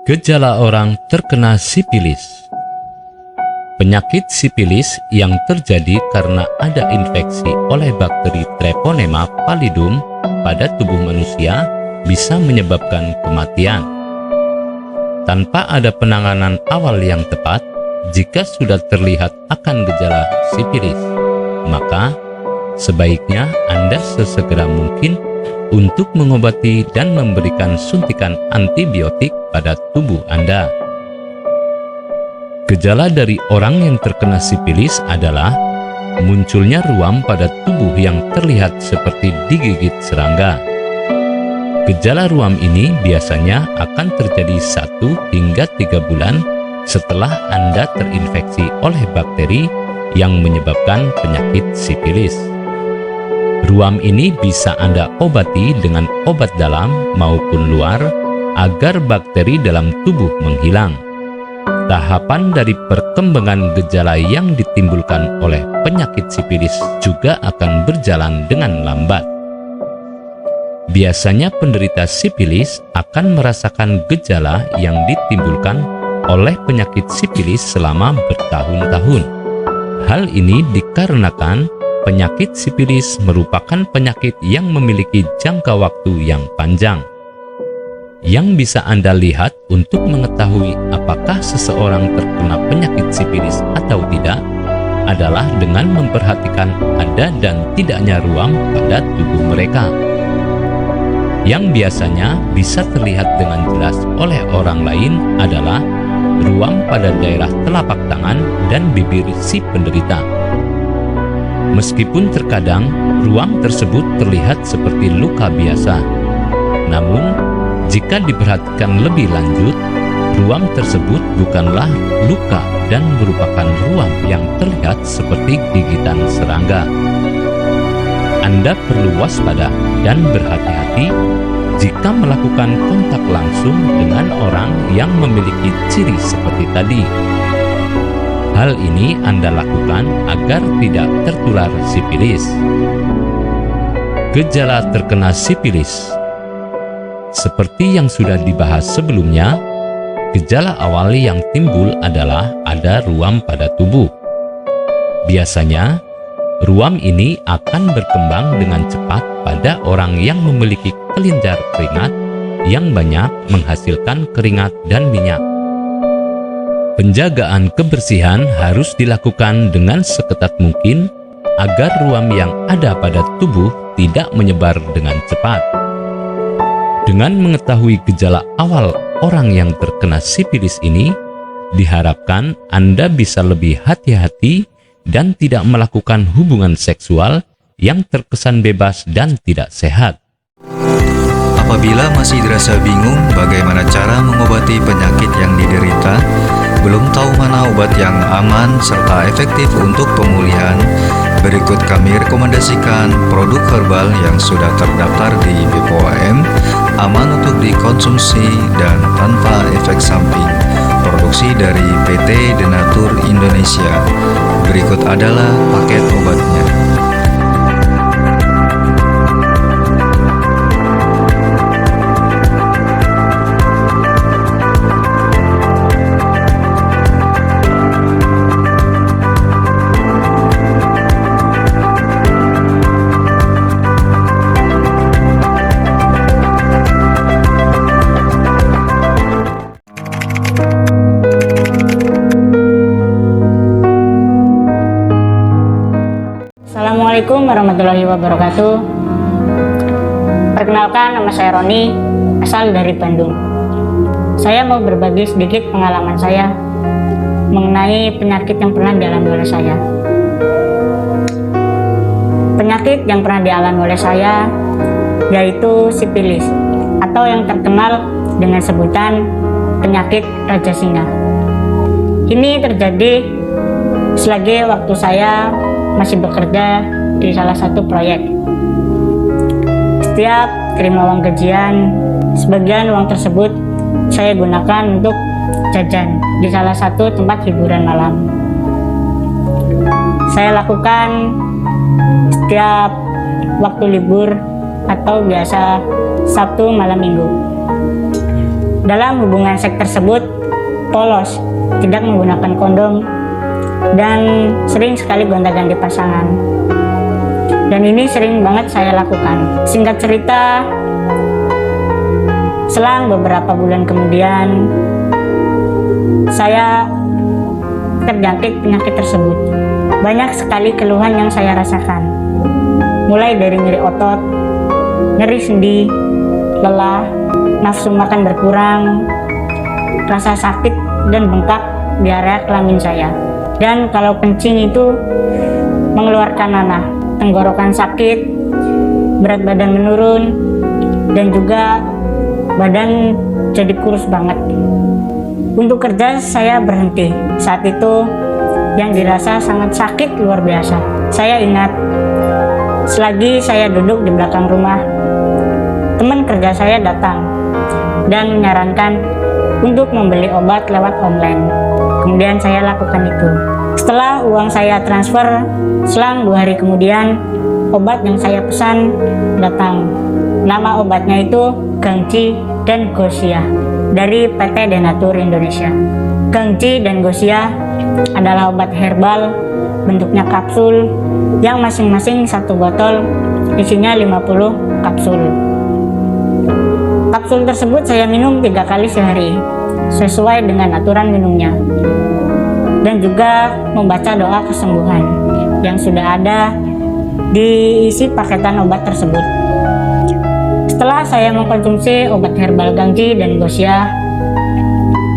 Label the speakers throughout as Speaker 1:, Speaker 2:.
Speaker 1: Gejala orang terkena sipilis. Penyakit sipilis yang terjadi karena ada infeksi oleh bakteri Treponema pallidum pada tubuh manusia bisa menyebabkan kematian. Tanpa ada penanganan awal yang tepat, jika sudah terlihat akan gejala sipilis, maka sebaiknya Anda sesegera mungkin untuk mengobati dan memberikan suntikan antibiotik pada tubuh Anda. Gejala dari orang yang terkena sipilis adalah munculnya ruam pada tubuh yang terlihat seperti digigit serangga. Gejala ruam ini biasanya akan terjadi 1 hingga 3 bulan setelah Anda terinfeksi oleh bakteri yang menyebabkan penyakit sipilis. Ruam ini bisa Anda obati dengan obat dalam maupun luar agar bakteri dalam tubuh menghilang. Tahapan dari perkembangan gejala yang ditimbulkan oleh penyakit sipilis juga akan berjalan dengan lambat. Biasanya penderita sipilis akan merasakan gejala yang ditimbulkan oleh penyakit sipilis selama bertahun-tahun. Hal ini dikarenakan penyakit sipilis merupakan penyakit yang memiliki jangka waktu yang panjang. Yang bisa Anda lihat untuk mengetahui apakah seseorang terkena penyakit sipilis atau tidak adalah dengan memperhatikan ada dan tidaknya ruam pada tubuh mereka. Yang biasanya bisa terlihat dengan jelas oleh orang lain adalah ruam pada daerah telapak tangan dan bibir si penderita. Meskipun terkadang ruam tersebut terlihat seperti luka biasa, namun jika diperhatikan lebih lanjut, ruam tersebut bukanlah luka dan merupakan ruam yang terlihat seperti gigitan serangga. Anda perlu waspada dan berhati-hati jika melakukan kontak langsung dengan orang yang memiliki ciri seperti tadi. Hal ini Anda lakukan agar tidak tertular sipilis. Gejala terkena sipilis. Seperti yang sudah dibahas sebelumnya, gejala awal yang timbul adalah ada ruam pada tubuh. Biasanya, ruam ini akan berkembang dengan cepat pada orang yang memiliki kelenjar keringat yang banyak menghasilkan keringat dan minyak. Penjagaan kebersihan harus dilakukan dengan seketat mungkin agar ruam yang ada pada tubuh tidak menyebar dengan cepat. Dengan mengetahui gejala awal orang yang terkena sipilis ini, diharapkan Anda bisa lebih hati-hati dan tidak melakukan hubungan seksual yang terkesan bebas dan tidak sehat.
Speaker 2: Apabila masih dirasa bingung bagaimana cara mengobati penyakit yang diderita, belum tahu mana obat yang aman serta efektif untuk pemulihan, berikut kami rekomendasikan produk herbal yang sudah terdaftar di BPOM, aman untuk dikonsumsi dan tanpa efek samping. Produksi dari PT Denatur Indonesia. Berikut adalah paket obatnya.
Speaker 3: Assalamualaikum warahmatullahi wabarakatuh. Perkenalkan, nama saya Roni, asal dari Bandung. Saya mau berbagi sedikit pengalaman saya mengenai penyakit yang pernah dialami oleh saya. Penyakit yang pernah dialami oleh saya yaitu sipilis, atau yang terkenal dengan sebutan penyakit Raja Singa. Ini terjadi selagi waktu saya masih bekerja di salah satu proyek. Setiap terima uang gajian, sebagian uang tersebut saya gunakan untuk jajan di salah satu tempat hiburan malam. Saya lakukan setiap waktu libur atau biasa Sabtu malam Minggu. Dalam hubungan seks tersebut polos, tidak menggunakan kondom, dan sering sekali gonta-ganti pasangan. Dan ini sering banget saya lakukan. Singkat cerita, selang beberapa bulan kemudian, saya terjangkit penyakit tersebut. Banyak sekali keluhan yang saya rasakan. Mulai dari nyeri otot, nyeri sendi, lelah, nafsu makan berkurang, rasa sakit dan bengkak di area kelamin saya. Dan kalau kencing itu mengeluarkan nanah, tenggorokan sakit, berat badan menurun, dan juga badan jadi kurus banget. Untuk kerja saya berhenti. Saat itu yang dirasa sangat sakit luar biasa. Saya ingat, selagi saya duduk di belakang rumah, teman kerja saya datang dan menyarankan untuk membeli obat lewat online. Kemudian saya lakukan itu. Setelah uang saya transfer, selang 2 hari kemudian, obat yang saya pesan datang. Nama obatnya itu Gangji dan Gosia dari PT Denatur Indonesia. Gangji dan Gosia adalah obat herbal bentuknya kapsul yang masing-masing satu botol isinya 50 kapsul. Kapsul tersebut saya minum 3 kali sehari sesuai dengan aturan minumnya, dan juga membaca doa kesembuhan yang sudah ada di isi paketan obat tersebut. Setelah saya mengkonsumsi obat herbal Gangji dan Gosia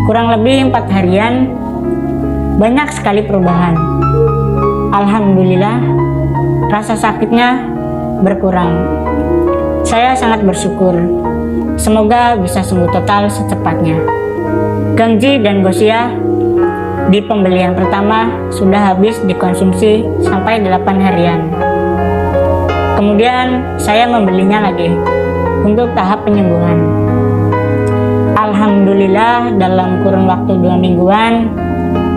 Speaker 3: kurang lebih 4 harian, banyak sekali perubahan. Alhamdulillah, rasa sakitnya berkurang. Saya sangat bersyukur. Semoga bisa sembuh total secepatnya. Gangji dan Gosia di pembelian pertama sudah habis dikonsumsi sampai 8 harian. Kemudian saya membelinya lagi untuk tahap penyembuhan. Alhamdulillah, dalam kurun waktu 2 mingguan,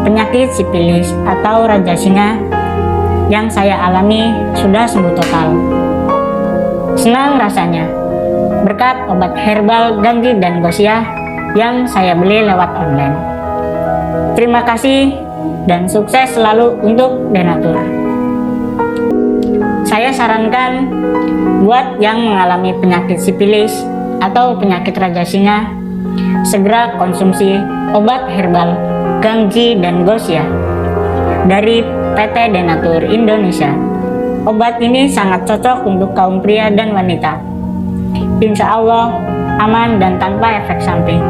Speaker 3: penyakit sipilis atau raja singa yang saya alami sudah sembuh total. Senang rasanya berkat obat herbal Gangji dan Gosia yang saya beli lewat online. Terima kasih dan sukses selalu untuk Denatur. Saya sarankan buat yang mengalami penyakit sipilis atau penyakit raja singa, segera konsumsi obat herbal Gangji dan Gosia dari PT Denatur Indonesia. Obat ini sangat cocok untuk kaum pria dan wanita. Insya Allah aman dan tanpa efek samping.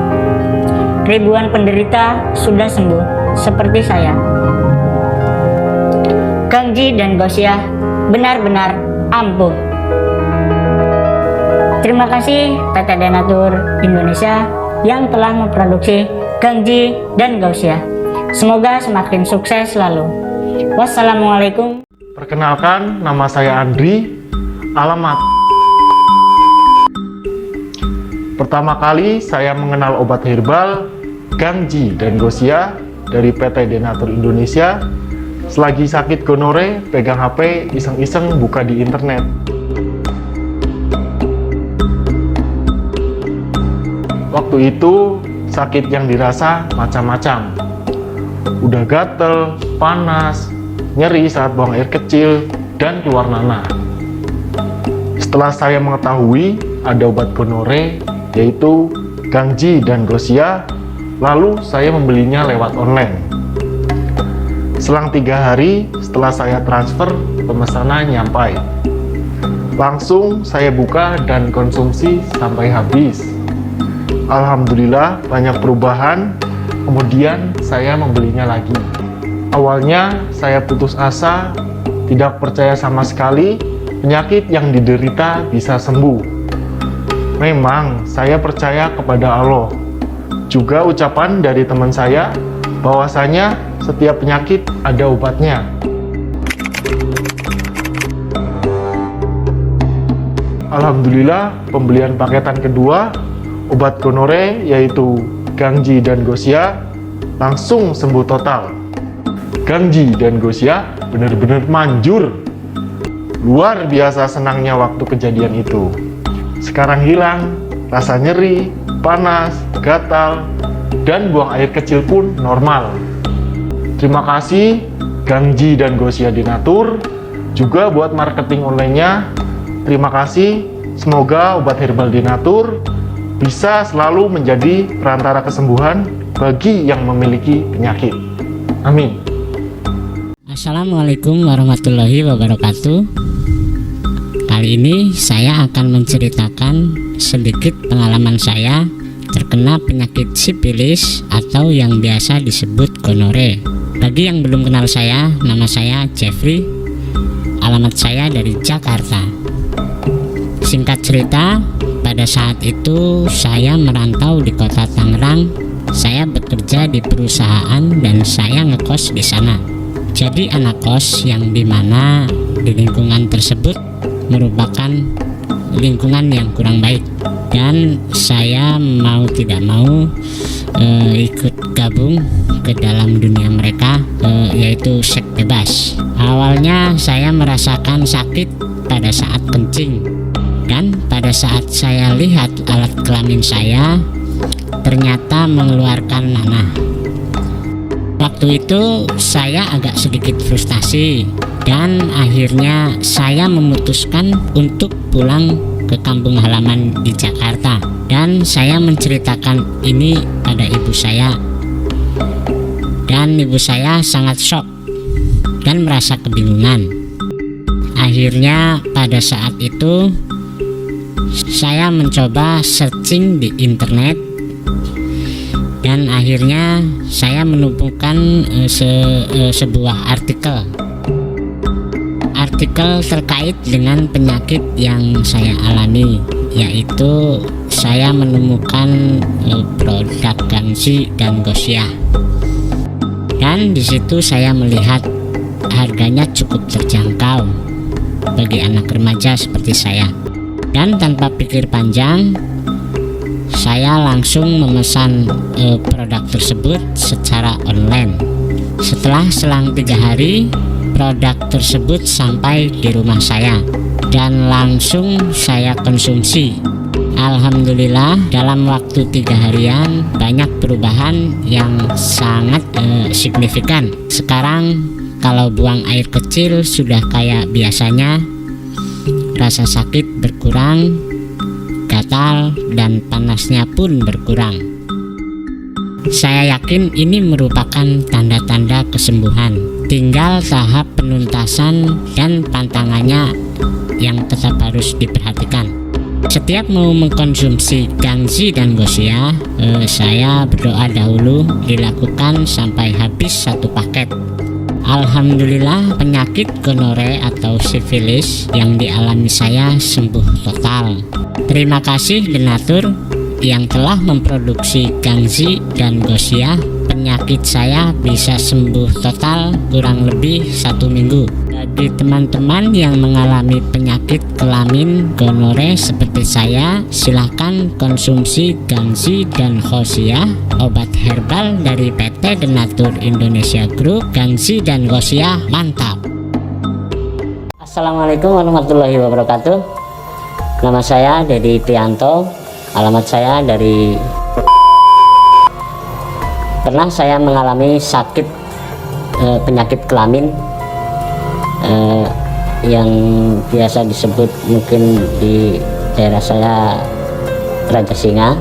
Speaker 3: Ribuan penderita sudah sembuh seperti saya. Gangji dan Gosia benar-benar ampuh. Terima kasih PT Denatur Indonesia yang telah memproduksi Gangji dan Gosia. Semoga semakin sukses selalu. Wassalamualaikum.
Speaker 4: Perkenalkan, nama saya Andri. Alamat: pertama kali saya mengenal obat herbal Gangji dan Gosia dari PT Denatur Indonesia selagi sakit gonore, pegang HP iseng-iseng buka di internet. Waktu itu sakit yang dirasa macam-macam. Udah gatel, panas, nyeri saat buang air kecil, dan keluar nanah. Setelah saya mengetahui ada obat gonore yaitu Gangji dan Gosia, lalu saya membelinya lewat online. Selang 3 hari setelah saya transfer, pemesanan nyampai. Langsung saya buka dan konsumsi sampai habis. Alhamdulillah banyak perubahan, kemudian saya membelinya lagi. Awalnya saya putus asa, tidak percaya sama sekali penyakit yang diderita bisa sembuh. Memang saya percaya kepada Allah. Juga ucapan dari teman saya bahwasanya setiap penyakit ada obatnya. Alhamdulillah, pembelian paketan kedua obat gonore yaitu Gangji dan Gosia langsung sembuh total. Gangji dan Gosia benar-benar manjur. Luar biasa senangnya waktu kejadian itu. Sekarang hilang, rasa nyeri, panas, gatal, dan buang air kecil pun normal. Terima kasih Gangji dan Gosia Denatur, juga buat marketing online-nya. Terima kasih, semoga obat herbal Denatur bisa selalu menjadi perantara kesembuhan bagi yang memiliki penyakit. Amin.
Speaker 5: Assalamualaikum warahmatullahi wabarakatuh. Kali ini saya akan menceritakan sedikit pengalaman saya terkena penyakit sipilis atau yang biasa disebut gonore. Bagi yang belum kenal saya, nama saya Jeffrey. Alamat saya dari Jakarta. Singkat cerita, pada saat itu saya merantau di kota Tangerang. Saya bekerja di perusahaan dan saya ngekos di sana. Jadi anak kos yang dimana di lingkungan tersebut merupakan lingkungan yang kurang baik, dan saya mau tidak mau ikut gabung ke dalam dunia mereka, yaitu seks bebas. Awalnya saya merasakan sakit pada saat kencing, dan pada saat saya lihat alat kelamin saya ternyata mengeluarkan nanah. Waktu itu saya agak sedikit frustasi, dan akhirnya saya memutuskan untuk pulang ke kampung halaman di Jakarta, dan saya menceritakan ini pada ibu saya, dan ibu saya sangat shock dan merasa kebingungan. Akhirnya pada saat itu saya mencoba searching di internet, dan akhirnya saya menemukan sebuah artikel terkait dengan penyakit yang saya alami, yaitu saya menemukan produk Gangzi dan Gosia, dan di situ saya melihat harganya cukup terjangkau bagi anak remaja seperti saya, dan tanpa pikir panjang saya langsung memesan produk tersebut secara online. Setelah selang 3 hari, produk tersebut sampai di rumah saya dan langsung saya konsumsi. Alhamdulillah, dalam waktu 3 harian banyak perubahan yang sangat signifikan. Sekarang kalau buang air kecil sudah kayak biasanya, rasa sakit berkurang, gatal dan panasnya pun berkurang. Saya yakin ini merupakan tanda-tanda kesembuhan. Tinggal tahap penuntasan dan pantangannya yang tetap harus diperhatikan. Setiap mau mengkonsumsi Gangzi dan Gosia, saya berdoa dahulu dilakukan sampai habis 1 paket. Alhamdulillah, penyakit gonore atau sifilis yang dialami saya sembuh total. Terima kasih Denatur yang telah memproduksi Gangzi dan Gosia. Penyakit saya bisa sembuh total kurang lebih 1 minggu. Bagi teman-teman yang mengalami penyakit kelamin gonore seperti saya, silahkan konsumsi Gangzi dan Gosia, obat herbal dari PT Denatur Indonesia Group. Gangzi dan Gosia mantap.
Speaker 3: Assalamualaikum warahmatullahi wabarakatuh. Nama saya Dedi Prianto. Alamat saya dari pernah saya mengalami sakit penyakit kelamin yang biasa disebut mungkin di daerah saya Raja Singa.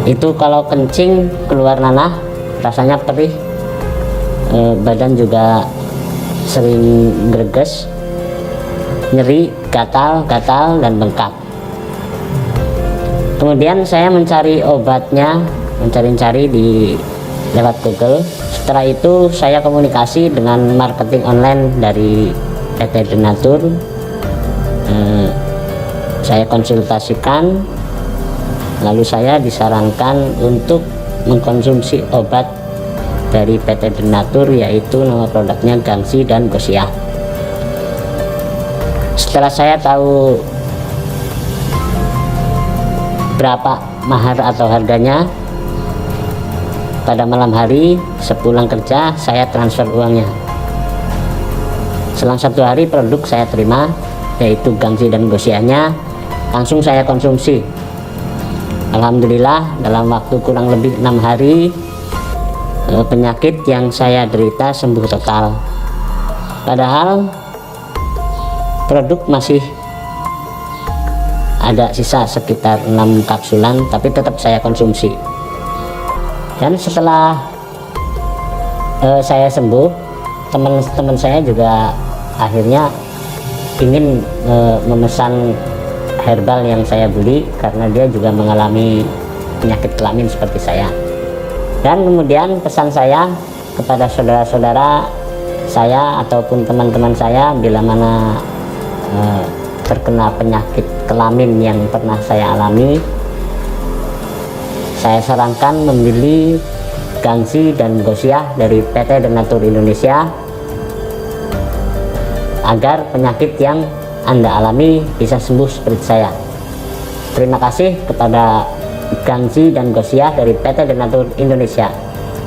Speaker 3: Itu kalau kencing keluar nanah, rasanya perih, badan juga sering greges, nyeri, gatal dan bengkak. Kemudian saya mencari obatnya, mencari di lewat Google. Setelah itu saya komunikasi dengan marketing online dari PT Denatur. Saya konsultasikan, lalu saya disarankan untuk mengkonsumsi obat dari PT Denatur, yaitu nama produknya Gangzi dan Gosia. Setelah saya tahu berapa mahar atau harganya, pada malam hari sepulang kerja saya transfer uangnya. Selang 1 hari produk saya terima, yaitu Gangzi dan Gosianya, langsung saya konsumsi.
Speaker 5: Alhamdulillah dalam waktu kurang lebih 6 hari penyakit yang saya derita sembuh total. Padahal produk masih ada sisa sekitar 6 kapsulan, tapi tetap saya konsumsi. Dan setelah saya sembuh, teman-teman saya juga akhirnya ingin memesan herbal yang saya beli karena dia juga mengalami penyakit kelamin seperti saya. Dan kemudian pesan saya kepada saudara-saudara saya ataupun teman-teman saya bila mana terkena penyakit kelamin yang pernah saya alami, saya sarankan membeli Gangsi dan Gosiah dari PT Denatur Indonesia agar penyakit yang Anda alami bisa sembuh seperti saya. Terima kasih kepada Gangsi dan Gosiah dari PT Denatur Indonesia.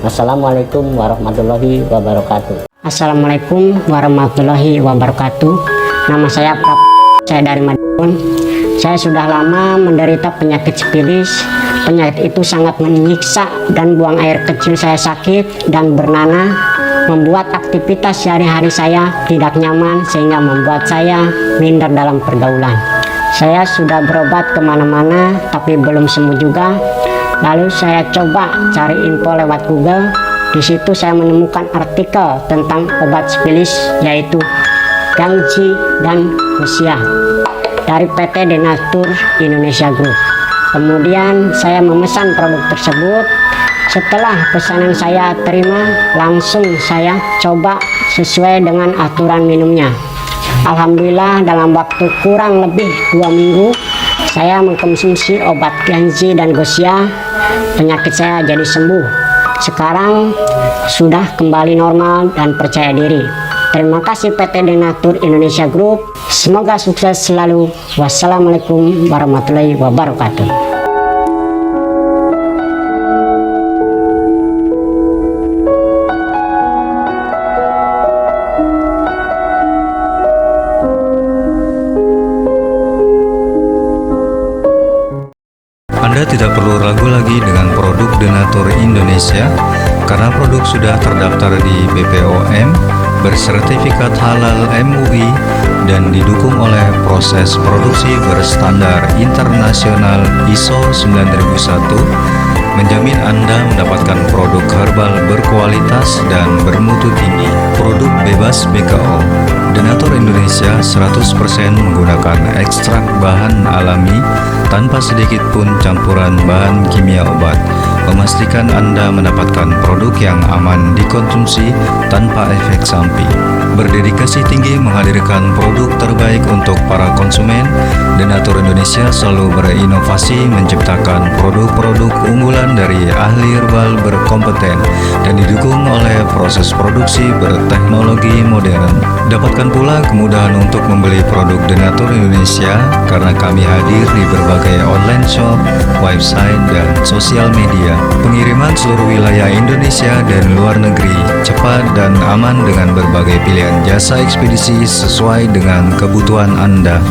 Speaker 5: Wassalamualaikum warahmatullahi wabarakatuh.
Speaker 3: Assalamualaikum warahmatullahi wabarakatuh. Nama saya saya dari Madiun. Saya sudah lama menderita penyakit sipilis. Penyakit itu sangat menyiksa dan buang air kecil saya sakit dan bernanah, membuat aktivitas sehari-hari saya tidak nyaman sehingga membuat saya minder dalam pergaulan. Saya sudah berobat kemana-mana tapi belum sembuh juga. Lalu saya coba cari info lewat Google. Di situ saya menemukan artikel tentang obat sipilis yaitu Gangsi dan Gosiah dari PT Denatur Indonesia Group. Kemudian saya memesan produk tersebut. Setelah pesanan saya terima, langsung saya coba sesuai dengan aturan minumnya. Alhamdulillah dalam waktu kurang lebih 2 minggu saya mengkonsumsi obat Gangsi dan Gosiah. Penyakit saya jadi sembuh. Sekarang sudah kembali normal dan percaya diri. Terima kasih PT Denatur Indonesia Group. Semoga sukses selalu. Wassalamualaikum warahmatullahi wabarakatuh.
Speaker 2: Anda tidak perlu ragu lagi dengan produk Denatur Indonesia karena produk sudah terdaftar di BPOM, bersertifikat halal MUI, dan didukung oleh proses produksi berstandar internasional ISO 9001, menjamin Anda mendapatkan produk herbal berkualitas dan bermutu tinggi. Produk bebas BKO. Denatur Indonesia 100% menggunakan ekstrak bahan alami tanpa sedikit pun campuran bahan kimia obat, memastikan Anda mendapatkan produk yang aman dikonsumsi tanpa efek samping. Berdedikasi tinggi menghadirkan produk terbaik untuk para konsumen, Denatur Indonesia selalu berinovasi menciptakan produk-produk unggulan dari ahli herbal berkompeten dan didukung oleh proses produksi berteknologi modern. Dapatkan pula kemudahan untuk membeli produk Denatur Indonesia karena kami hadir di berbagai online shop, website, dan sosial media. Pengiriman seluruh wilayah Indonesia dan luar negeri cepat dan aman dengan berbagai pilihan jasa ekspedisi sesuai dengan kebutuhan Anda.